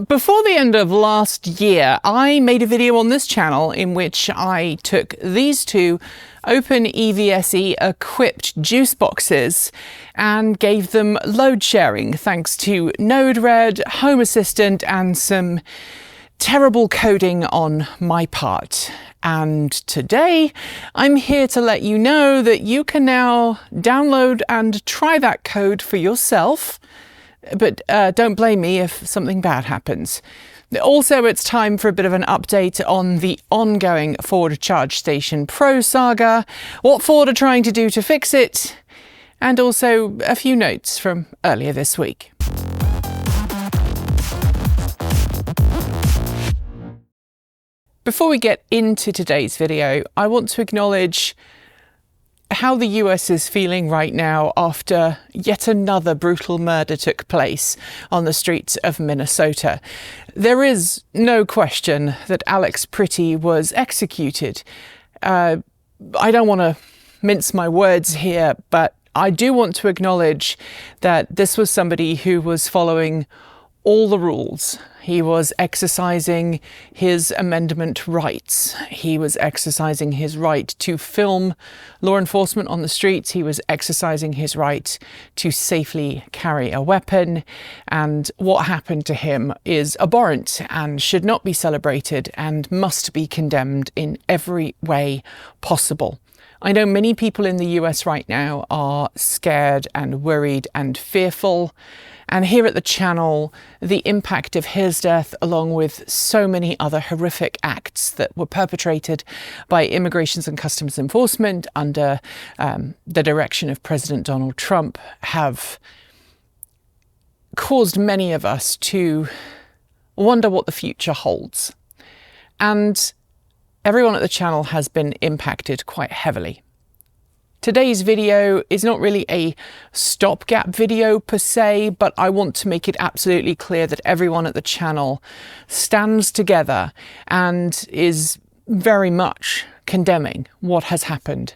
Before the end of last year, I made a video on this channel in which I took these two open EVSE equipped juice boxes and gave them load sharing thanks to Node-RED, Home Assistant and some terrible coding on my part. And today I'm here to let you know that you can now download and try that code for yourself. But don't blame me if something bad happens. Also, it's time for a bit of an update on the ongoing Ford Charge Station Pro saga, what Ford are trying to do to fix it, and also a few notes from earlier this week. Before we get into today's video, I want to acknowledge how the US is feeling right now after yet another brutal murder took place on the streets of Minnesota. There is no question that Alex Pretti was executed. I don't want to mince my words here, but I do want to acknowledge that this was somebody who was following all the rules. He was exercising his amendment rights. He was exercising his right to film law enforcement on the streets. He was exercising his right to safely carry a weapon. And what happened to him is abhorrent and should not be celebrated and must be condemned in every way possible. I know many people in the US right now are scared and worried and fearful. And here at the channel, the impact of his death, along with so many other horrific acts that were perpetrated by Immigration and Customs Enforcement under the direction of President Donald Trump, have caused many of us to wonder what the future holds. And everyone at the channel has been impacted quite heavily. Today's video is not really a stopgap video per se, but I want to make it absolutely clear that everyone at the channel stands together and is very much condemning what has happened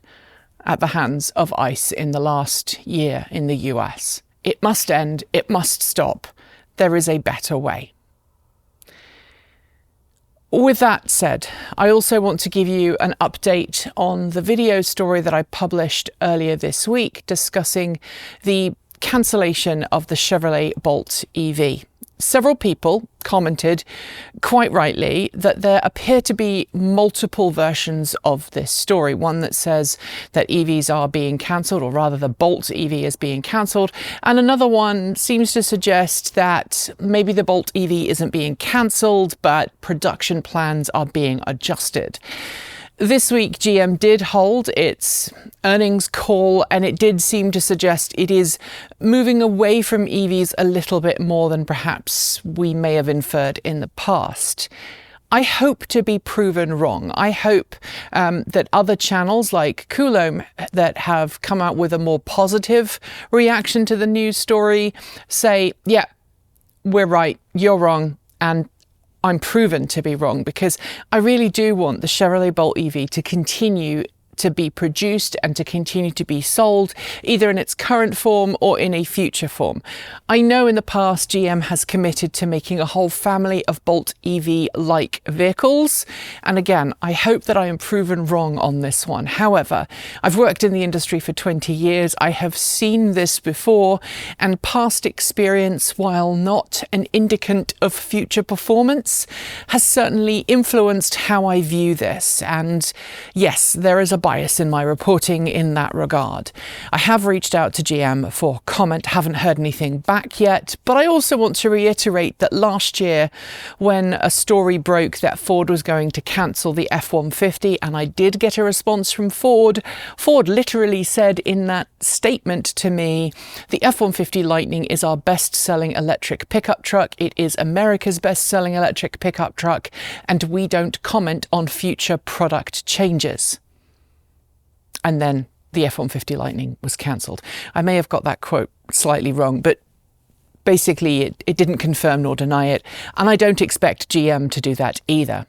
at the hands of ICE in the last year in the US. It must end. It must stop. There is a better way. With that said, I also want to give you an update on the video story that I published earlier this week discussing the cancellation of the Chevrolet Bolt EV. Several people commented, quite rightly, that there appear to be multiple versions of this story. One that says that EVs are being cancelled, or rather the Bolt EV is being cancelled. And another one seems to suggest that maybe the Bolt EV isn't being cancelled, but production plans are being adjusted. This week, GM did hold its earnings call, and it did seem to suggest it is moving away from EVs a little bit more than perhaps we may have inferred in the past. I hope to be proven wrong. I hope that other channels like Coulomb that have come out with a more positive reaction to the news story say, yeah, we're right, you're wrong, and I'm proven to be wrong, because I really do want the Chevrolet Bolt EV to continue to be produced and to continue to be sold, either in its current form or in a future form. I know in the past GM has committed to making a whole family of Bolt EV-like vehicles, and again, I hope that I am proven wrong on this one. However, I've worked in the industry for 20 years, I have seen this before, and past experience, while not an indicant of future performance, has certainly influenced how I view this. And yes, there is a bias in my reporting in that regard. I have reached out to GM for comment, haven't heard anything back yet, but I also want to reiterate that last year, when a story broke that Ford was going to cancel the F-150, and I did get a response from Ford, Ford literally said in that statement to me, the F-150 Lightning is our best-selling electric pickup truck, it is America's best-selling electric pickup truck, and we don't comment on future product changes. And then the F-150 Lightning was cancelled. I may have got that quote slightly wrong, but basically it didn't confirm nor deny it. And I don't expect GM to do that either.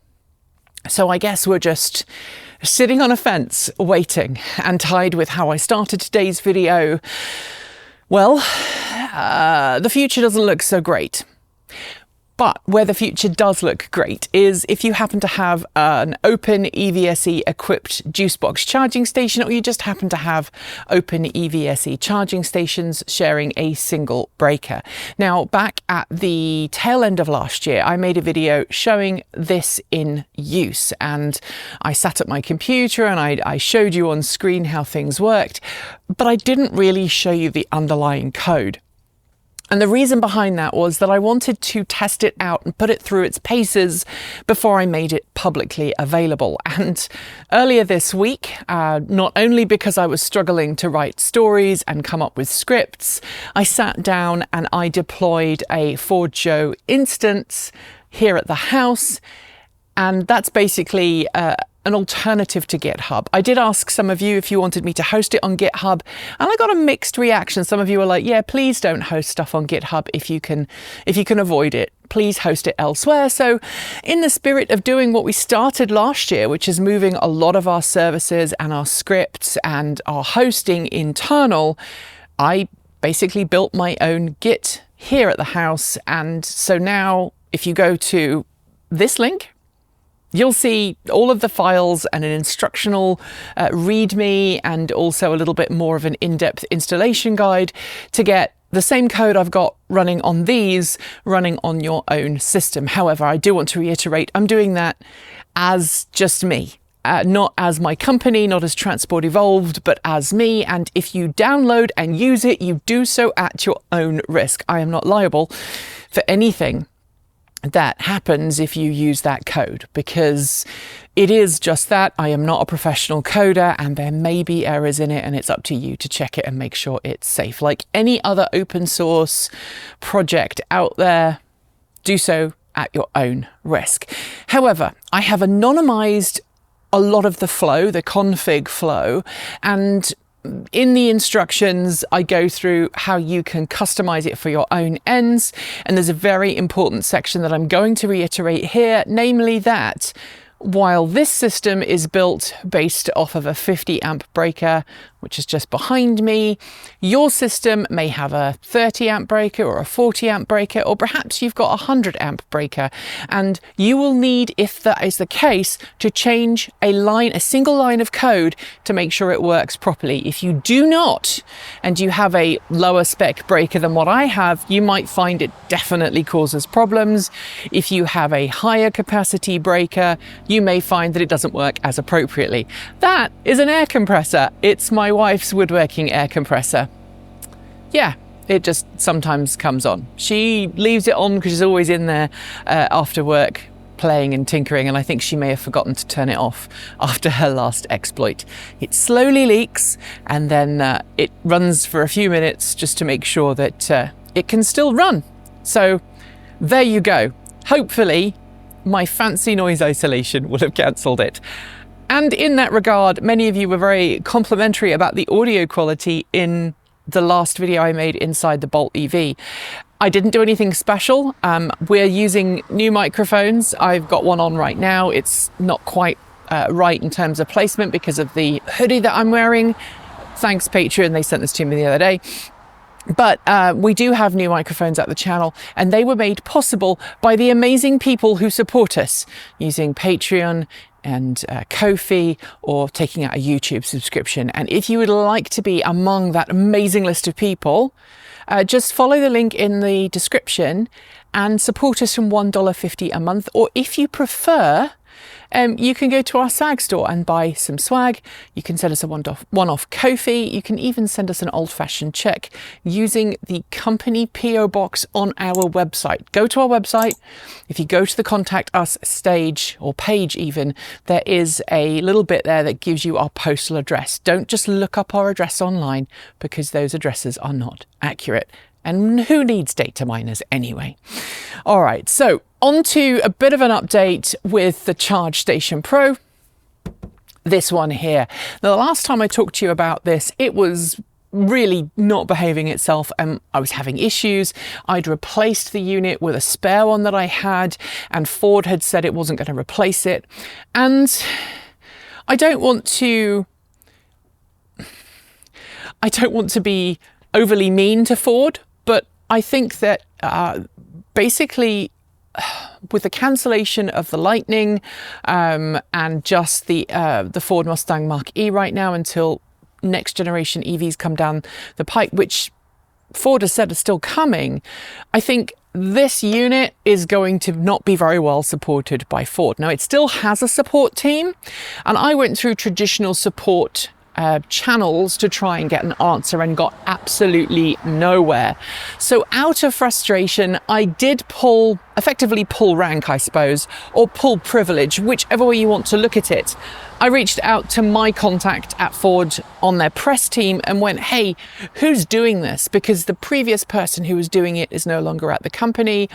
So I guess we're just sitting on a fence waiting, and tied with how I started today's video, well, the future doesn't look so great. But where the future does look great is if you happen to have an open EVSE equipped juice box charging station, or you just happen to have open EVSE charging stations sharing a single breaker. Now, back at the tail end of last year, I made a video showing this in use, and I sat at my computer and I showed you on screen how things worked, but I didn't really show you the underlying code. And the reason behind that was that I wanted to test it out and put it through its paces before I made it publicly available. And earlier this week, not only because I was struggling to write stories and come up with scripts, I sat down and I deployed a Ford Joe instance here at the house. And that's basically an alternative to GitHub. I did ask some of you if you wanted me to host it on GitHub, and I got a mixed reaction. Some of you were like, yeah, please don't host stuff on GitHub if you can avoid it. Please host it elsewhere. So in the spirit of doing what we started last year, which is moving a lot of our services and our scripts and our hosting internal, I basically built my own Git here at the house. And so now if you go to this link, you'll see all of the files and an instructional README, and also a little bit more of an in-depth installation guide to get the same code I've got running on these, running on your own system. However, I do want to reiterate, I'm doing that as just me. Not as my company, not as Transport Evolved, but as me. And if you download and use it, you do so at your own risk. I am not liable for anything that happens if you use that code, because it is just that. I am not a professional coder, and there may be errors in it, and it's up to you to check it and make sure it's safe. Like any other open source project out there, do so at your own risk. However, I have anonymized a lot of the flow, the config flow, and in the instructions, I go through how you can customize it for your own ends. And there's a very important section that I'm going to reiterate here, namely that while this system is built based off of a 50 amp breaker, which is just behind me, your system may have a 30 amp breaker or a 40 amp breaker, or perhaps you've got a 100 amp breaker. And you will need, if that is the case, to change a single line of code to make sure it works properly. If you do not, and you have a lower spec breaker than what I have, you might find it definitely causes problems. If you have a higher capacity breaker, you may find that it doesn't work as appropriately. That is an air compressor. It's my wife's woodworking air compressor. Yeah, it just sometimes comes on. She leaves it on because she's always in there after work playing and tinkering, and I think she may have forgotten to turn it off after her last exploit. It slowly leaks, and then it runs for a few minutes just to make sure that it can still run. So there you go. Hopefully my fancy noise isolation will have cancelled it. And in that regard, many of you were very complimentary about the audio quality in the last video I made inside the Bolt EV. I didn't do anything special. We're using new microphones. I've got one on right now. It's not quite right in terms of placement because of the hoodie that I'm wearing. Thanks, Patreon. They sent this to me the other day. But we do have new microphones at the channel, and they were made possible by the amazing people who support us using Patreon and Ko-fi, or taking out a YouTube subscription. And if you would like to be among that amazing list of people, just follow the link in the description and support us from $1.50 a month. Or if you prefer, you can go to our SAG store and buy some swag. You can send us a one-off Ko-fi. You can even send us an old-fashioned check using the company PO box on our website. Go to our website. If you go to the Contact Us stage, or page even, there is a little bit there that gives you our postal address. Don't just look up our address online, because those addresses are not accurate. And who needs data miners anyway? All right, so on to a bit of an update with the Charge Station Pro. This one here. Now, the last time I talked to you about this, it was really not behaving itself, and I was having issues. I'd replaced the unit with a spare one that I had, and Ford had said it wasn't going to replace it. And I don't want to be overly mean to Ford, but I think that basically with the cancellation of the Lightning and just the Ford Mustang Mach-E right now until next generation EVs come down the pike, which Ford has said are still coming, I think this unit is going to not be very well supported by Ford. Now, it still has a support team, and I went through traditional support channels to try and get an answer and got absolutely nowhere. So out of frustration, I did effectively pull rank, I suppose, or pull privilege, whichever way you want to look at it. I reached out to my contact at Ford on their press team and went, hey, who's doing this? Because the previous person who was doing it is no longer at the company.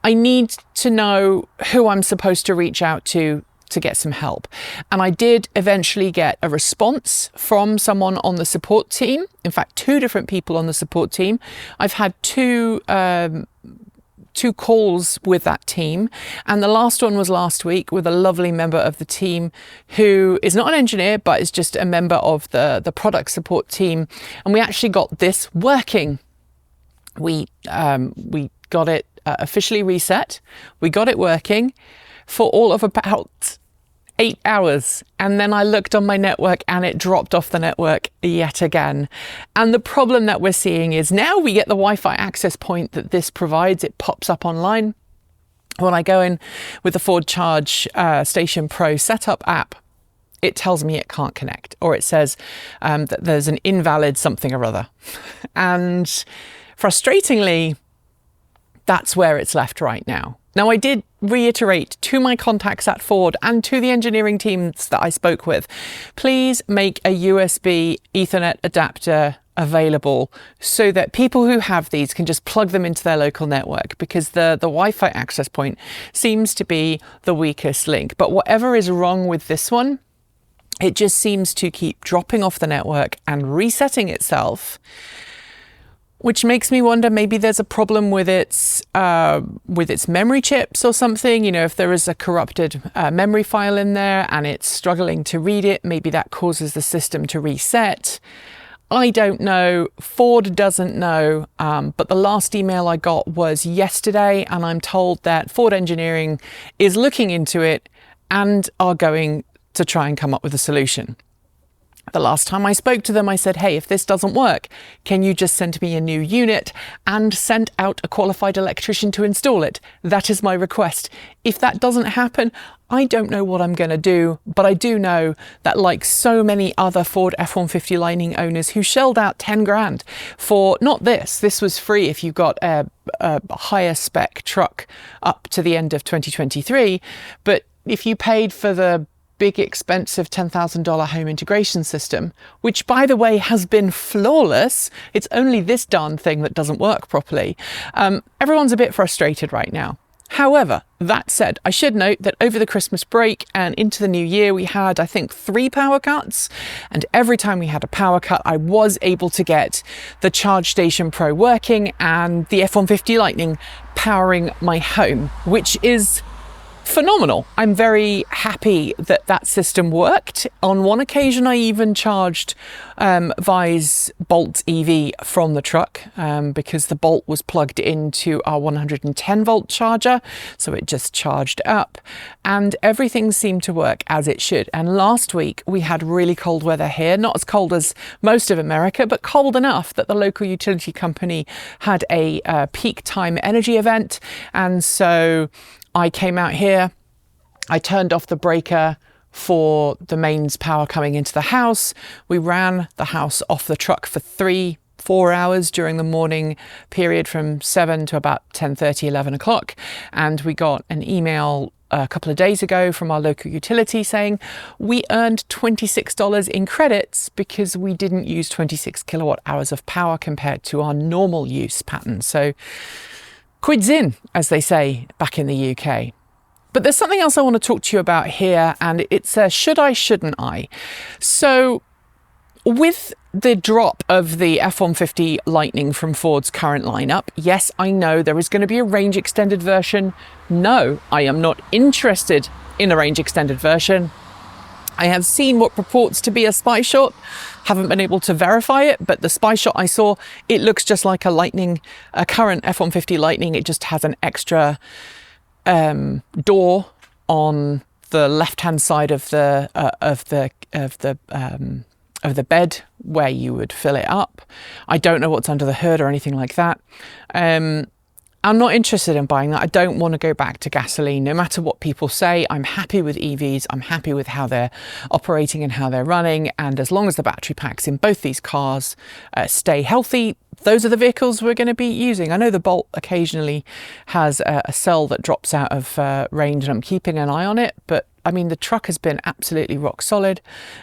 I need to know who I'm supposed to reach out to get some help. And I did eventually get a response from someone on the support team. In fact, 2 different people on the support team. I've had two calls with that team, and the last one was last week with a lovely member of the team who is not an engineer but is just a member of the product support team, and we actually got this working. We got it officially reset. We got it working for all of about 8 hours, and then I looked on my network and it dropped off the network yet again. And the problem that we're seeing is now we get the Wi-Fi access point that this provides. It pops up online. When I go in with the Ford Charge Station Pro setup app, it tells me it can't connect, or it says that there's an invalid something or other. And frustratingly, that's where it's left right now. Now, I did reiterate to my contacts at Ford and to the engineering teams that I spoke with, please make a USB Ethernet adapter available so that people who have these can just plug them into their local network, because the Wi-Fi access point seems to be the weakest link. But whatever is wrong with this one, it just seems to keep dropping off the network and resetting itself, which makes me wonder, maybe there's a problem with its memory chips or something. You know, if there is a corrupted memory file in there and it's struggling to read it, maybe that causes the system to reset. I don't know. Ford doesn't know. But the last email I got was yesterday, and I'm told that Ford Engineering is looking into it and are going to try and come up with a solution. The last time I spoke to them, I said, hey, if this doesn't work, can you just send me a new unit and send out a qualified electrician to install it? That is my request. If that doesn't happen, I don't know what I'm going to do, but I do know that, like so many other Ford F-150 Lightning owners who shelled out 10 grand for not this was free if you got a higher spec truck up to the end of 2023, but if you paid for the big expensive $10,000 home integration system, which by the way has been flawless, it's only this darn thing that doesn't work properly. Everyone's a bit frustrated right now. However, that said, I should note that over the Christmas break and into the new year, we had, I think, 3 power cuts. And every time we had a power cut, I was able to get the Charge Station Pro working and the F-150 Lightning powering my home, which is phenomenal. I'm very happy that that system worked. On one occasion, I even charged Vi's Bolt EV from the truck because the Bolt was plugged into our 110 volt charger. So it just charged up and everything seemed to work as it should. And last week we had really cold weather here, not as cold as most of America, but cold enough that the local utility company had a peak time energy event. And so I came out here, I turned off the breaker for the mains power coming into the house. We ran the house off the truck for 3-4 hours during the morning period from 7 to about 10:30, 11 o'clock. And we got an email a couple of days ago from our local utility saying we earned $26 in credits because we didn't use 26 kilowatt hours of power compared to our normal use pattern. So quids in, as they say back in the UK. But there's something else I want to talk to you about here, and it's a should I, shouldn't I? So with the drop of the F-150 Lightning from Ford's current lineup, yes, I know there is going to be a range extended version. No, I am not interested in a range extended version. I have seen what purports to be a spy shot, haven't been able to verify it, but the spy shot I saw, it looks just like a Lightning, a current F-150 Lightning. It just has an extra door on the left-hand side of the bed where you would fill it up. I don't know what's under the hood or anything like that. I'm not interested in buying that. I don't want to go back to gasoline. No matter what people say, I'm happy with EVs. I'm happy with how they're operating and how they're running. And as long as the battery packs in both these cars stay healthy, those are the vehicles we're going to be using. I know the Bolt occasionally has a cell that drops out of range, and I'm keeping an eye on it. But I mean, the truck has been absolutely rock solid.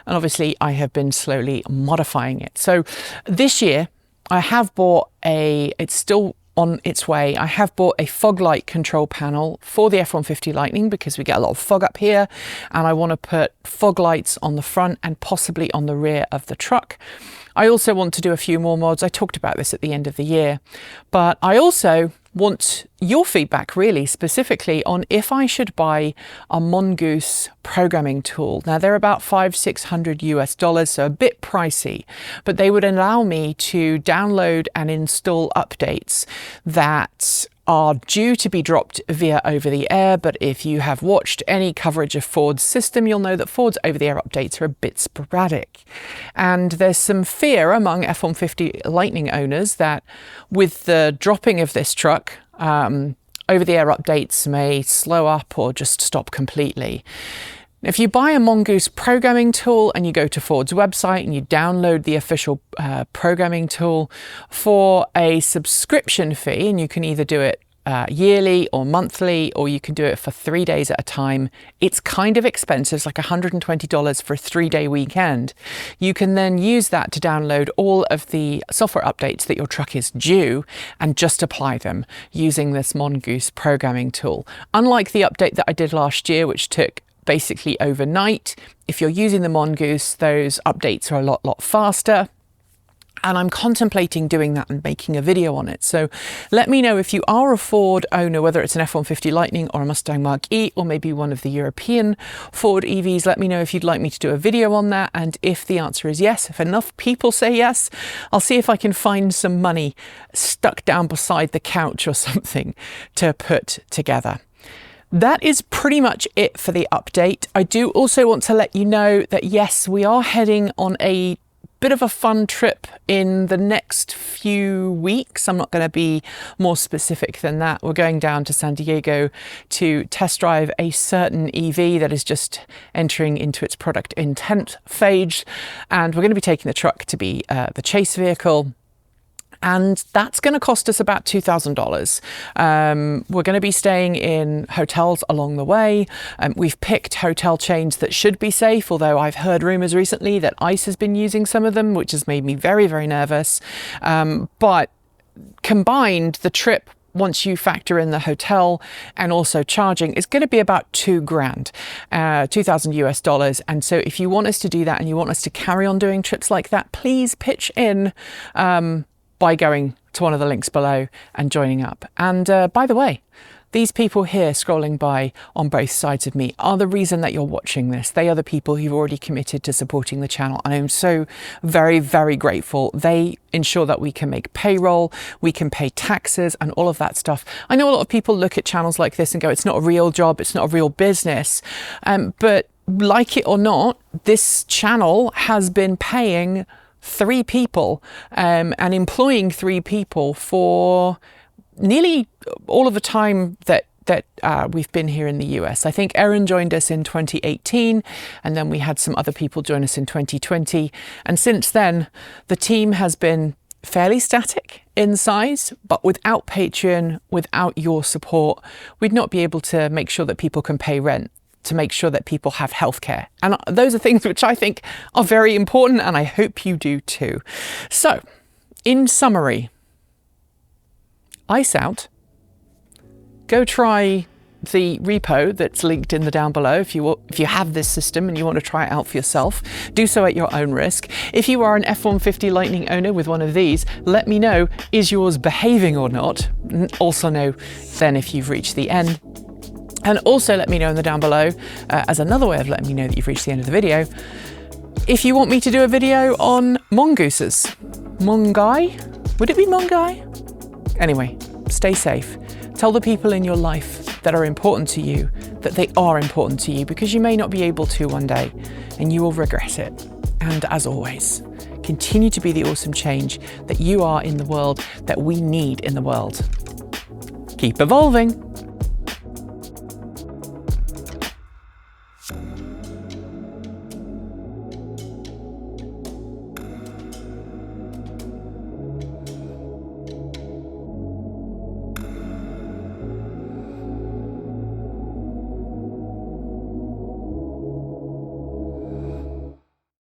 And obviously I have been slowly modifying it. So this year I have bought it's still on its way. I have bought a fog light control panel for the F-150 Lightning because we get a lot of fog up here, and I want to put fog lights on the front and possibly on the rear of the truck. I also want to do a few more mods. I talked about this at the end of the year, but I also want your feedback really specifically on if I should buy a Mongoose programming tool. Now they're about $500-600 US, so a bit pricey, but they would allow me to download and install updates that are due to be dropped via over-the-air. But if you have watched any coverage of Ford's system, you'll know that Ford's over-the-air updates are a bit sporadic. And there's some fear among F-150 Lightning owners that with the dropping of this truck, over-the-air updates may slow up or just stop completely. If you buy a Mongoose programming tool and you go to Ford's website and you download the official programming tool for a subscription fee, and you can either do it yearly or monthly, or you can do it for 3 days at a time. It's kind of expensive. It's like $120 for a 3-day weekend. You can then use that to download all of the software updates that your truck is due and just apply them using this Mongoose programming tool. Unlike the update that I did last year, which took basically overnight, if you're using the Mongoose, those updates are a lot faster. And I'm contemplating doing that and making a video on it. So let me know if you are a Ford owner, whether it's an F-150 Lightning or a Mustang Mach-E, or maybe one of the European Ford EVs. Let me know if you'd like me to do a video on that. And if the answer is yes, if enough people say yes, I'll see if I can find some money stuck down beside the couch or something to put together. That is pretty much it for the update. I do also want to let you know that yes, we are heading on a bit of a fun trip in the next few weeks. I'm not going to be more specific than that. We're going down to San Diego to test drive a certain EV that is just entering into its product intent phase. And we're going to be taking the truck to be the chase vehicle. And that's going to cost us about $2,000. We're going to be staying in hotels along the way. We've picked hotel chains that should be safe, although I've heard rumours recently that ICE has been using some of them, which has made me very, very nervous. But combined, the trip, once you factor in the hotel and also charging, is going to be about $2,000, $2,000 US. And so if you want us to do that and you want us to carry on doing trips like that, please pitch in by going to one of the links below and joining up. And by the way, these people here scrolling by on both sides of me are the reason that you're watching this. They are the people who've already committed to supporting the channel. I am so very, very grateful. They ensure that we can make payroll, we can pay taxes and all of that stuff. I know a lot of people look at channels like this and go, it's not a real job, it's not a real business. But like it or not, this channel has been paying 3 people and employing 3 people for nearly all of the time that we've been here in the US. I think Erin joined us in 2018, and then we had some other people join us in 2020. And since then, the team has been fairly static in size, but without Patreon, without your support, we'd not be able to make sure that people can pay rent, to make sure that people have healthcare. And those are things which I think are very important, and I hope you do too. So, in summary, ICE out. Go try the repo that's linked in the down below if you have this system and you want to try it out for yourself. Do so at your own risk. If you are an F-150 Lightning owner with one of these, let me know, is yours behaving or not? Also know then if you've reached the end. And also let me know in the down below, as another way of letting me know that you've reached the end of the video, if you want me to do a video on mongooses. Mongai? Would it be Mongai? Anyway, stay safe. Tell the people in your life that are important to you, that they are important to you, because you may not be able to one day and you will regret it. And as always, continue to be the awesome change that you are in the world, that we need in the world. Keep evolving.